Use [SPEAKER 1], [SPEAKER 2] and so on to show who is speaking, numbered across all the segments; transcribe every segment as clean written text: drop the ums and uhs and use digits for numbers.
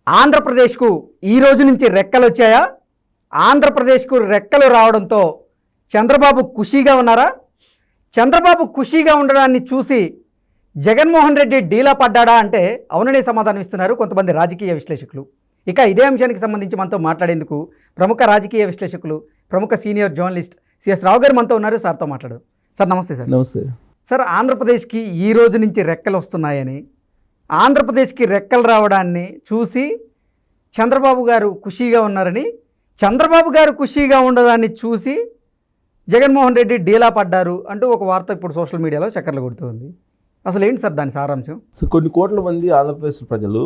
[SPEAKER 1] ఆంధ్రప్రదేశ్కు ఈ రోజు నుంచి రెక్కలు వచ్చాయా? ఆంధ్రప్రదేశ్కు రెక్కలు రావడంతో చంద్రబాబు ఖుషీగా ఉన్నారా? చంద్రబాబు ఖుషీగా ఉండడాన్ని చూసి జగన్మోహన్ రెడ్డి డీలా పడ్డాడా అంటే అవుననే సమాధానం ఇస్తున్నారు కొంతమంది రాజకీయ విశ్లేషకులు. ఇక ఇదే అంశానికి సంబంధించి మనతో మాట్లాడేందుకు ప్రముఖ రాజకీయ విశ్లేషకులు, ప్రముఖ సీనియర్ జర్నలిస్ట్ సిఎస్ రావు గారు మనతో ఉన్నారు. సార్తో మాట్లాడదాం. సార్ నమస్తే. సార్
[SPEAKER 2] నమస్తే.
[SPEAKER 1] సార్, ఆంధ్రప్రదేశ్కి ఈ రోజు నుంచి రెక్కలు వస్తున్నాయని, ఆంధ్రప్రదేశ్కి రెక్కలు రావడాన్ని చూసి చంద్రబాబు గారు ఖుషీగా ఉన్నారని, చంద్రబాబు గారు ఖుషీగా ఉండడాన్ని చూసి జగన్మోహన్ రెడ్డి డీలా పడ్డారు అంటూ ఒక వార్త ఇప్పుడు సోషల్ మీడియాలో చక్కర్లు కొడుతుంది. అసలు ఏంటి సార్ దాని సారాంశం?
[SPEAKER 2] సో కొన్ని కోట్ల మంది ఆంధ్రప్రదేశ్ ప్రజలు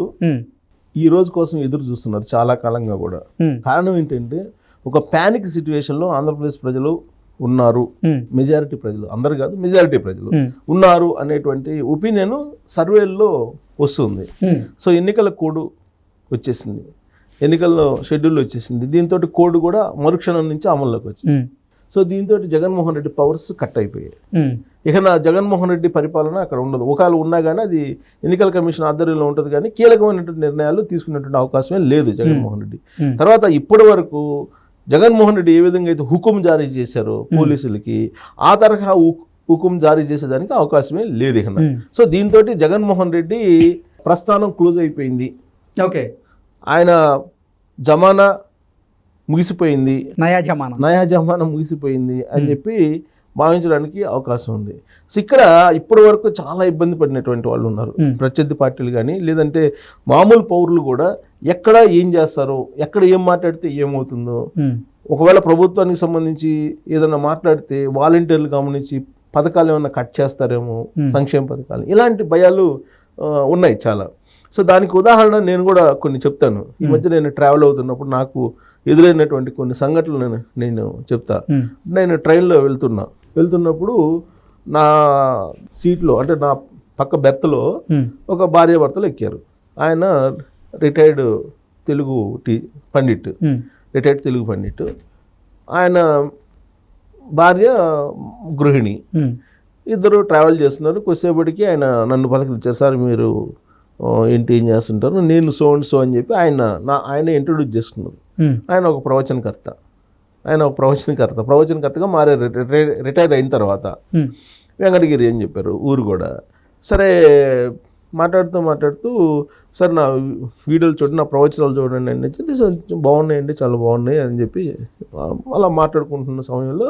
[SPEAKER 2] ఈ రోజు కోసం ఎదురు చూస్తున్నారు చాలా కాలంగా కూడా. కారణం ఏంటంటే ఒక ప్యానిక్ సిచ్యువేషన్లో ఆంధ్రప్రదేశ్ ప్రజలు ఉన్నారు. మెజారిటీ ప్రజలు, అందరు కాదు, మెజారిటీ ప్రజలు ఉన్నారు అనేటువంటి ఒపీనియన్ సర్వేల్లో వస్తుంది. సో ఎన్నికల కోడ్ వచ్చేసింది, ఎన్నికల్లో షెడ్యూల్ వచ్చేసింది. దీంతో కోడ్ కూడా మరుక్షణం నుంచి అమల్లోకి వచ్చింది. సో దీంతో జగన్మోహన్ రెడ్డి పవర్స్ కట్ అయిపోయాయి. ఇక నా జగన్మోహన్ రెడ్డి పరిపాలన అక్కడ ఉండదు. ఒకవేళ ఉన్నా కానీ అది ఎన్నికల కమిషన్ ఆధ్వర్యంలో ఉంటుంది, కానీ కీలకమైనటువంటి నిర్ణయాలు తీసుకునేటువంటి అవకాశమే లేదు జగన్మోహన్ రెడ్డి. తర్వాత ఇప్పటి వరకు జగన్మోహన్ రెడ్డి ఏ విధంగా అయితే హుకుం జారీ చేశారో పోలీసులకి, ఆ తరహా హుకుం జారీ చేసేదానికి అవకాశమే లేదు ఇక. సో దీంతో జగన్మోహన్ రెడ్డి ప్రస్థానం క్లోజ్ అయిపోయింది.
[SPEAKER 1] ఓకే,
[SPEAKER 2] ఆయన జమానా ముగిసిపోయింది, నయా జమానా ముగిసిపోయింది అని చెప్పి భావించడానికి అవకాశం ఉంది. సో ఇక్కడ ఇప్పటి వరకు చాలా ఇబ్బంది పడినటువంటి వాళ్ళు ఉన్నారు, ప్రత్యర్థి పార్టీలు కానీ, లేదంటే మామూలు పౌరులు కూడా. ఎక్కడ ఏం చేస్తారో, ఎక్కడ ఏం మాట్లాడితే ఏమవుతుందో, ఒకవేళ ప్రభుత్వానికి సంబంధించి ఏదైనా మాట్లాడితే వాలంటీర్లు గమనించి పథకాలు ఏమైనా కట్ చేస్తారేమో, సంక్షేమ పథకాలు, ఇలాంటి భయాలు ఉన్నాయి చాలా. సో దానికి ఉదాహరణ నేను కూడా కొన్ని చెప్తాను. ఈ మధ్య నేను ట్రావెల్ అవుతున్నప్పుడు నాకు ఎదురైనటువంటి కొన్ని సంఘటనలు నేను చెప్తా. నేను ట్రైన్లో వెళ్తున్నప్పుడు నా సీట్లో, అంటే నా పక్క బెర్త్లో ఒక భార్యాభర్తలు ఎక్కారు. ఆయన రిటైర్డ్ తెలుగు పండిట్, ఆయన భార్య గృహిణి, ఇద్దరు ట్రావెల్ చేస్తున్నారు. కొద్దిసేపటికి ఆయన నన్ను పలకరించారు. సార్ మీరు ఏంటి, ఏం చేస్తుంటారు? నేను సో అండ్ సో అని చెప్పి ఆయన ఇంట్రొడ్యూస్ చేసుకున్నారు. ఆయన ఒక ప్రవచనకర్తగా మారారు. రిటైర్ అయిన తర్వాత వెంకటగిరి అని చెప్పారు ఊరు కూడా. సరే మాట్లాడుతూ సార్ నా వీడియోలు చూడండి, నా ప్రవచనాలు చూడండి అని చెప్పి, బాగున్నాయండి, చాలా బాగున్నాయి అని చెప్పి అలా మాట్లాడుకుంటున్న సమయంలో,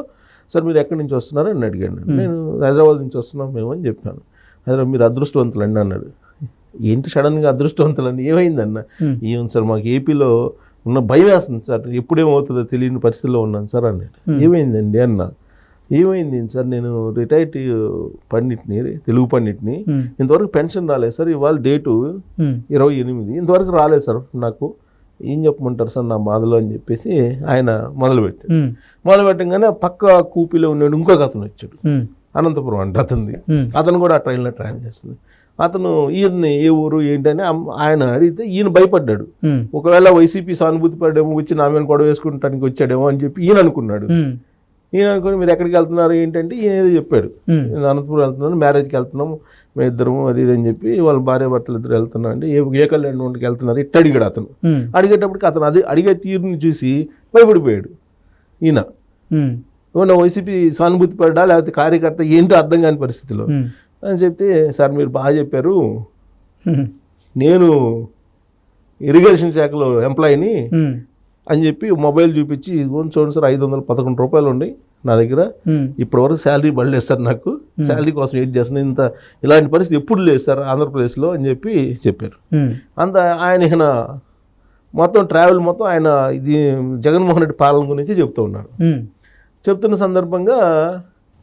[SPEAKER 2] సార్ మీరు ఎక్కడి నుంచి వస్తున్నారు అని అడిగాను. నేను హైదరాబాద్ నుంచి వస్తున్నాం మేము అని చెప్పాను. హైదరాబాద్ మీరు అదృష్టవంతులండి అన్నాడు. ఏంటి సడన్గా అదృష్టవంతులని, ఏమైందన్న? ఏముంది సార్, మాకు ఏపీలో ఉన్న భయం వేస్తుంది సార్, ఎప్పుడేమవుతుందో తెలియని పరిస్థితిలో ఉన్నాను సార్ అన్నాడు. ఏమైందండి అన్న. ఏమైంది సార్, నేను రిటైర్డ్ పండిట్ని, తెలుగు పండిట్ని, ఇంతవరకు పెన్షన్ రాలేదు సార్, ఇవాళ డేటు 28, ఇంతవరకు రాలేదు సార్, నాకు ఏం చెప్పమంటారు సార్ నా బాధలో అని చెప్పేసి ఆయన మొదలుపెట్టగానే పక్క కూపీలో ఉన్నాడు ఇంకొక అతను వచ్చాడు, అనంతపురం అంటే అతను కూడా ఆ ట్రైన్లో ట్రావెల్ చేస్తుంది. అతను ఈయన్ని ఏ ఊరు ఏంటని ఆయన అడిగితే ఈయన భయపడ్డాడు. ఒకవేళ వైసీపీ సానుభూతి పడ్డేమో, వచ్చి నా మీద గొడవ వేసుకుంటానికి వచ్చాడేమో అని చెప్పి ఈయన అనుకున్నాడు. అనుకుని మీరు ఎక్కడికి వెళ్తున్నారు ఏంటంటే ఈయన ఏదో చెప్పాడు, నేను అనంతపురం వెళ్తున్నాను, మ్యారేజ్కి వెళ్తున్నాము మేము ఇద్దరము, అది ఇది అని చెప్పి వాళ్ళ భార్య భర్తలు ఇద్దరు వెళ్తున్నాం అంటే, ఏ కళ్యాణంకి వెళ్తున్నారు ఇట్ట అడిగాడు అతను. అడిగేటప్పటికి అతను అది అడిగే తీరుని చూసి భయపడిపోయాడు ఈయన. ఏమన్నా వైసీపీ సానుభూతి పడ్డా లేకపోతే కార్యకర్త ఏంటో అర్థం కాని పరిస్థితిలో అని చెప్తే, సార్ మీరు బాగా చెప్పారు, నేను ఇరిగేషన్ శాఖలో ఎంప్లాయీని అని చెప్పి మొబైల్ చూపించి, చూడండి సార్ 511 రూపాయలు ఉన్నాయి నా దగ్గర, ఇప్పటివరకు శాలరీ పడలేదు సార్, నాకు శాలరీ కోసం వెయిట్ చేస్తున్నాను, ఇలాంటి పరిస్థితి ఎప్పుడు లేదు సార్ ఆంధ్రప్రదేశ్లో అని చెప్పి చెప్పారు. ఆయన మొత్తం ట్రావెల్ మొత్తం ఆయన ఇది జగన్మోహన్ రెడ్డి పాలన గురించి చెప్తూ ఉన్నాడు. చెప్తున్న సందర్భంగా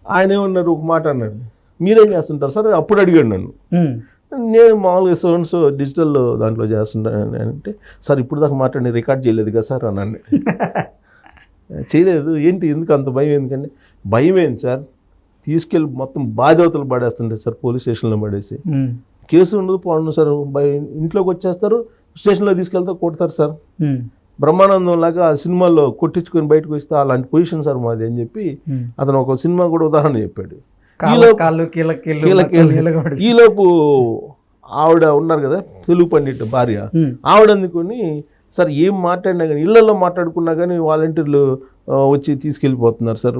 [SPEAKER 2] ఆయన ఏమన్నారు, ఒక మాట అన్నాడు, మీరేం చేస్తుంటారు సార్ అప్పుడు అడిగాడు నన్ను. నేను మామూలుగా సో డిజిటల్ దాంట్లో చేస్తుంటాను అంటే, సార్ ఇప్పుడు దాకా మాట్లాడి రికార్డ్ చేయలేదు కదా సార్ అన్నాను. చేయలేదు ఏంటి, ఎందుకు అంత భయం? ఎందుకంటే భయం ఏంటి సార్, తీసుకెళ్ళి మొత్తం బాధ్యతలు పడేస్తుంటారు సార్, పోలీస్ స్టేషన్లో పడేసి కేసు ఉండదు పోండి సార్, ఇంట్లోకి వచ్చేస్తారు, స్టేషన్లో తీసుకెళ్తారు, కొడతారు సార్. బ్రహ్మానందం లాగా సినిమాల్లో కొట్టించుకొని బయటకు వస్తే అలాంటి పొజిషన్ సార్ మాది అని చెప్పి అతను ఒక సినిమా కూడా ఉదాహరణ చెప్పాడు. ఈలోపు ఆవిడ ఉన్నారు కదా తెలుగు పండిట్ భార్య, ఆవిడ అందుకొని సార్ ఏం మాట్లాడినా కానీ ఇళ్లలో మాట్లాడుకున్నా కానీ వాలంటీర్లు వచ్చి తీసుకెళ్ళిపోతున్నారు సార్,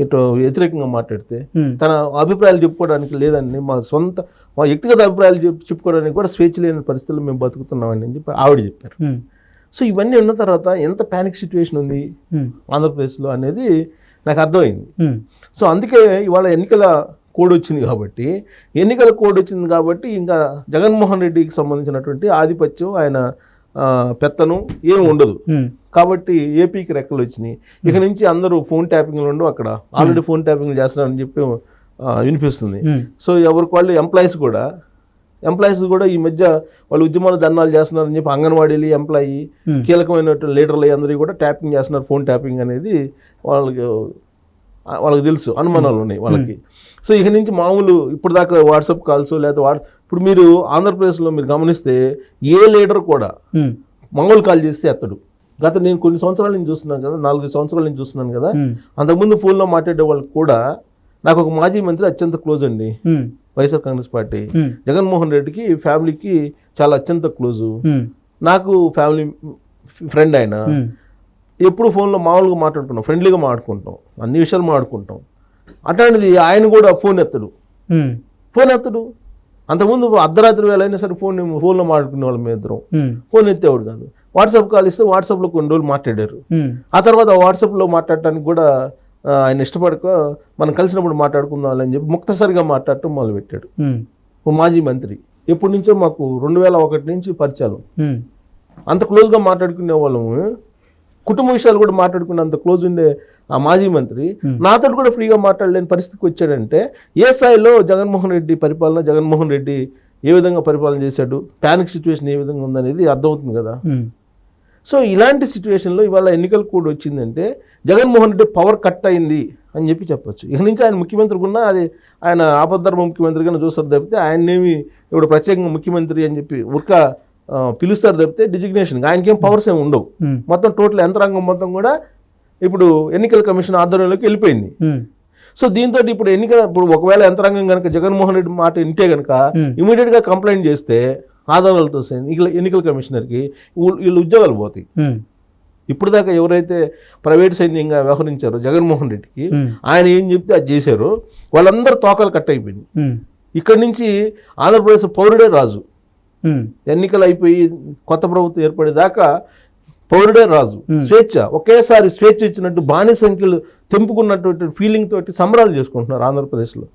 [SPEAKER 2] ఎటో వ్యతిరేకంగా మాట్లాడితే తన అభిప్రాయాలు చెప్పుకోవడానికి లేదండి, మా వ్యక్తిగత అభిప్రాయాలు చెప్పుకోవడానికి కూడా స్వేచ్ఛ లేని పరిస్థితుల్లో మేము బతుకుతున్నామండి అని చెప్పి ఆవిడ చెప్పారు. సో ఇవన్నీ ఉన్న తర్వాత ఎంత ప్యానిక్ సిచ్యువేషన్ ఉంది ఆంధ్రప్రదేశ్లో అనేది నాకు అర్థమైంది. సో అందుకే ఇవాళ ఎన్నికల కోడ్ వచ్చింది కాబట్టి ఇంకా జగన్మోహన్ రెడ్డికి సంబంధించినటువంటి ఆధిపత్యం, ఆయన పెత్తనం ఏమి ఉండదు కాబట్టి ఏపీకి రెక్కలు వచ్చినాయి. ఇక నుంచి అందరూ ఫోన్ ట్యాపింగ్లు ఉండవు, అక్కడ ఆల్రెడీ ఫోన్ ట్యాపింగ్లు చేస్తున్నారని చెప్పి వినిపిస్తుంది. సో ఎవరికి వాళ్ళు ఎంప్లాయీస్ కూడా ఈ మధ్య వాళ్ళు ఉద్యమాలు ధర్నాలు చేస్తున్నారని చెప్పి అంగన్వాడీలు ఎంప్లాయీ కీలకమైనటువంటి లీడర్లు అందరూ కూడా ట్యాపింగ్ చేస్తున్నారు. ఫోన్ ట్యాపింగ్ అనేది వాళ్ళకి తెలుసు, అనుమానాలు ఉన్నాయి వాళ్ళకి. సో ఇక నుంచి మామూలు ఇప్పుడు దాకా వాట్సాప్ కాల్స్ లేదా ఇప్పుడు మీరు ఆంధ్రప్రదేశ్లో మీరు గమనిస్తే ఏ లీడర్ కూడా మామూలు కాల్ చేస్తే ఎత్తడు. నేను కొన్ని సంవత్సరాల నుంచి చూస్తున్నాను కదా, 4 సంవత్సరాల నుంచి చూస్తున్నాను కదా, అంతకుముందు ఫోన్లో మాట్లాడే వాళ్ళకి కూడా నాకు ఒక మాజీ మంత్రి అత్యంత క్లోజ్ అండి, వైఎస్ఆర్ కాంగ్రెస్ పార్టీ, జగన్మోహన్ రెడ్డికి ఫ్యామిలీకి చాలా అత్యంత క్లోజు, నాకు ఫ్యామిలీ ఫ్రెండ్ ఆయన. ఎప్పుడు ఫోన్లో మామూలుగా మాట్లాడుకుంటాం, ఫ్రెండ్లీగా మాట్లాడుకుంటాం, అన్ని విషయాలు మాట్లాడుకుంటాం. అట్లాంటిది ఆయన కూడా ఫోన్ ఎత్తడు. అంతకుముందు అర్ధరాత్రి వేళ అయినా సరే ఫోన్లో మాట్లాడుకునే వాళ్ళం మేము ఇద్దరం, ఫోన్ ఎత్తేవాడు కాదు. వాట్సాప్ కాల్ ఇస్తే వాట్సాప్లో కొన్ని రోజులు మాట్లాడారు. ఆ తర్వాత వాట్సాప్లో మాట్లాడటానికి కూడా ఆయన ఇష్టపడక మనం కలిసినప్పుడు మాట్లాడుకుందాం అని చెప్పి ముక్తసరిగా మాట్లాడటం మొదలుపెట్టాడు. ఓ మాజీ మంత్రి, ఎప్పటి నుంచో మాకు 2001 నుంచి పరిచయాలు, అంత క్లోజ్గా మాట్లాడుకునే వాళ్ళము, కుటుంబ విషయాలు కూడా మాట్లాడుకునే అంత క్లోజ్ ఉండే ఆ మాజీ మంత్రి నాతో కూడా ఫ్రీగా మాట్లాడలేని పరిస్థితికి వచ్చాడంటే ఏ స్థాయిలో జగన్మోహన్ రెడ్డి ఏ విధంగా పరిపాలన చేశాడు, ప్యానిక్ సిచ్యువేషన్ ఏ విధంగా ఉందనేది అర్థమవుతుంది కదా. సో ఇలాంటి సిచ్యువేషన్లో ఇవాళ ఎన్నికల కోడ్ వచ్చిందంటే జగన్మోహన్ రెడ్డి పవర్ కట్ అయింది అని చెప్పి చెప్పొచ్చు. ఇక నుంచి ఆయన ముఖ్యమంత్రి ఉన్నా అది ఆయన ఆపద్ధర్మ ముఖ్యమంత్రిగానే చూస్తారు తప్పితే ఆయన్నేమి ఇప్పుడు ప్రత్యేకంగా ముఖ్యమంత్రి అని చెప్పి పిలుస్తారు తప్పితే డిజిగ్నేషన్ ఆయనకేం పవర్స్ ఏమి ఉండవు. మొత్తం టోటల్ యంత్రాంగం మొత్తం కూడా ఇప్పుడు ఎన్నికల కమిషన్ ఆధ్వర్యంలోకి వెళ్ళిపోయింది. సో దీంతో ఇప్పుడు ఒకవేళ యంత్రాంగం కనుక జగన్మోహన్ రెడ్డి మాట వింటే కనుక ఇమీడియట్గా కంప్లైంట్ చేస్తే ఆధారాలతో ఎన్నికల కమిషనర్కి వీళ్ళు ఉద్యోగాలు పోతాయి. ఇప్పుడు దాకా ఎవరైతే ప్రైవేట్ సైన్యంగా వ్యవహరించారో జగన్మోహన్ రెడ్డికి, ఆయన ఏం చెప్తే అది చేశారో వాళ్ళందరూ తోకలు కట్ అయిపోయింది. ఇక్కడి నుంచి ఆంధ్రప్రదేశ్ పౌరుడే రాజు. ఎన్నికలు అయిపోయి కొత్త ప్రభుత్వం ఏర్పడేదాకా పౌరుడే రాజు, ఒకేసారి స్వేచ్ఛ ఇచ్చినట్టు బాణి సంఖ్యలు తెంపుకున్నటువంటి ఫీలింగ్ తోటి సంబరాలు చేసుకుంటున్నారు ఆంధ్రప్రదేశ్లో.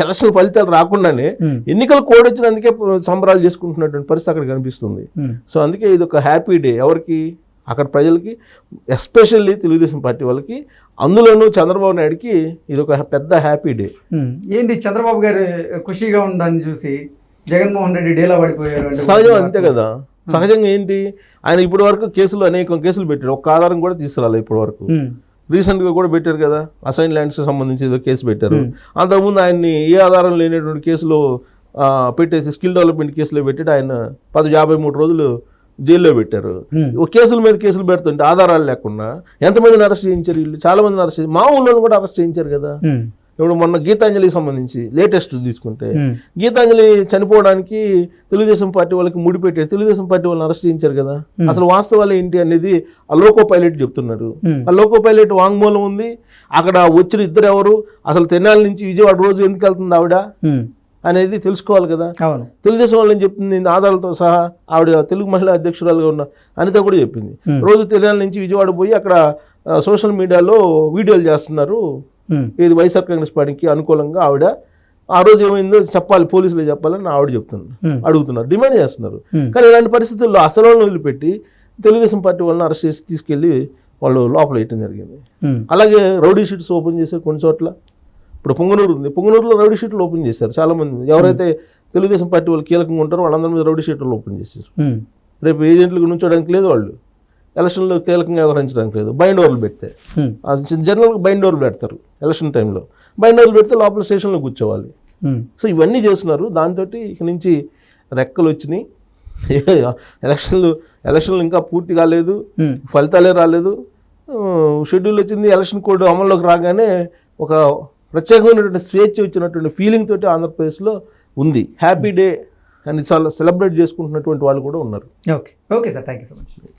[SPEAKER 2] ఎలక్షన్ ఫలితాలు రాకుండానే ఎన్నికల కోడ్ వచ్చినందుకే సంబరాలు చేసుకుంటున్నటువంటి పరిస్థితి అక్కడ కనిపిస్తుంది. సో అందుకే ఇది ఒక హ్యాపీ డే ఎవరికి, అక్కడ ప్రజలకి, ఎస్పెషల్లీ తెలుగుదేశం పార్టీ వాళ్ళకి, అందులోనూ చంద్రబాబు నాయుడుకి ఇది ఒక పెద్ద హ్యాపీ డే.
[SPEAKER 1] ఏంటి చంద్రబాబు గారు ఖుషిగా ఉండడాన్ని చూసి జగన్మోహన్ రెడ్డి డేలా పడిపోయారు?
[SPEAKER 2] సహజం, అంతే కదా. సహజంగా ఏంటి, ఆయన ఇప్పటి వరకు అనేక కేసులు పెట్టారు, ఒక్క ఆధారం కూడా తీసుకురాలి ఇప్పటి వరకు. రీసెంట్గా కూడా పెట్టారు కదా, అసైన్ ల్యాండ్స్ సంబంధించి ఏదో కేసు పెట్టారు. అంతకుముందు ఆయన్ని ఏ ఆధారం లేనటువంటి కేసులో పెట్టేసి స్కిల్ డెవలప్మెంట్ కేసులో పెట్టి ఆయన 53 రోజులు జైల్లో పెట్టారు. కేసుల మీద కేసులు పెడుతుంటే ఆధారాలు లేకుండా ఎంతమందిని అరెస్ట్ చేయించారు వీళ్ళు? చాలా మందిని అరెస్ట్ చేసి మా ఊళ్ళో కూడా అరెస్ట్ చేయించారు కదా. ఇప్పుడు మొన్న గీతాంజలికి సంబంధించి లేటెస్ట్ తీసుకుంటే గీతాంజలి చనిపోవడానికి తెలుగుదేశం పార్టీ వాళ్ళకి ముడిపెట్టారు, తెలుగుదేశం పార్టీ వాళ్ళని అరెస్ట్ చేయించారు కదా. అసలు వాస్తవాలు ఏంటి అనేది ఆ లోకో పైలట్ చెప్తున్నారు. ఆ లోకో పైలట్ వాంగ్మూలం ఉంది. అక్కడ వచ్చిన ఇద్దరు ఎవరు, అసలు తెనాలి నుంచి విజయవాడ రోజు ఎందుకు వెళ్తుంది ఆవిడ అనేది తెలుసుకోవాలి కదా. తెలుగుదేశం వాళ్ళని చెప్తుంది ఆధారాలతో సహా. ఆవిడ తెలుగు మహిళా అధ్యక్షురాలుగా ఉన్న అనిత కూడా చెప్పింది, రోజు తెనాలి నుంచి విజయవాడ పోయి అక్కడ సోషల్ మీడియాలో వీడియోలు చేస్తున్నారు, ఇది వైఎస్ఆర్ కాంగ్రెస్ పార్టీకి అనుకూలంగా. ఆవిడ ఆ రోజు ఏమైందో చెప్పాలి, పోలీసులు చెప్పాలని ఆవిడ అడుగుతున్నారు, డిమాండ్ చేస్తున్నారు. కానీ ఇలాంటి పరిస్థితుల్లో అసలు వాళ్ళని వదిలిపెట్టి తెలుగుదేశం పార్టీ వాళ్ళని అరెస్ట్ చేసి తీసుకెళ్లి వాళ్ళు లోపల వేయటం జరిగింది. అలాగే రౌడీ షీట్స్ ఓపెన్ చేశారు కొన్ని చోట్ల. ఇప్పుడు పొంగనూరు ఉంది, పొంగనూరులో రౌడీ షీట్లు ఓపెన్ చేశారు. చాలామంది ఎవరైతే తెలుగుదేశం పార్టీ వాళ్ళు కీలకంగా ఉంటారో వాళ్ళందరి మీద రౌడీ షీట్లు ఓపెన్ చేశారు. రేపు ఏజెంట్లకు నుంచోడానికి లేదు, వాళ్ళు ఎలక్షన్లో కీలకంగా వ్యవహరించడానికి లేదు. బైండ్ ఓవర్లు పెడితే జనరల్గా బైండ్ ఓవర్లు పెడతారు ఎలక్షన్ టైంలో. బైండ్ ఓవర్లు పెడితే లోపల స్టేషన్లో కూర్చోవాలి. సో ఇవన్నీ చేస్తున్నారు. దాంతో ఇక నుంచి రెక్కలు వచ్చినాయి. ఎలక్షన్లు ఇంకా పూర్తి కాలేదు, ఫలితాలే రాలేదు. షెడ్యూల్ వచ్చింది, ఎలక్షన్ కోడ్ అమల్లోకి రాగానే ఒక ప్రత్యేకమైనటువంటి స్వేచ్ఛ వచ్చినటువంటి ఫీలింగ్ తోటి ఆంధ్రప్రదేశ్లో ఉంది. హ్యాపీ డే అని చాలా సెలబ్రేట్ చేసుకుంటున్నటువంటి వాళ్ళు కూడా ఉన్నారు.
[SPEAKER 1] Okay okay sir, thank you so much.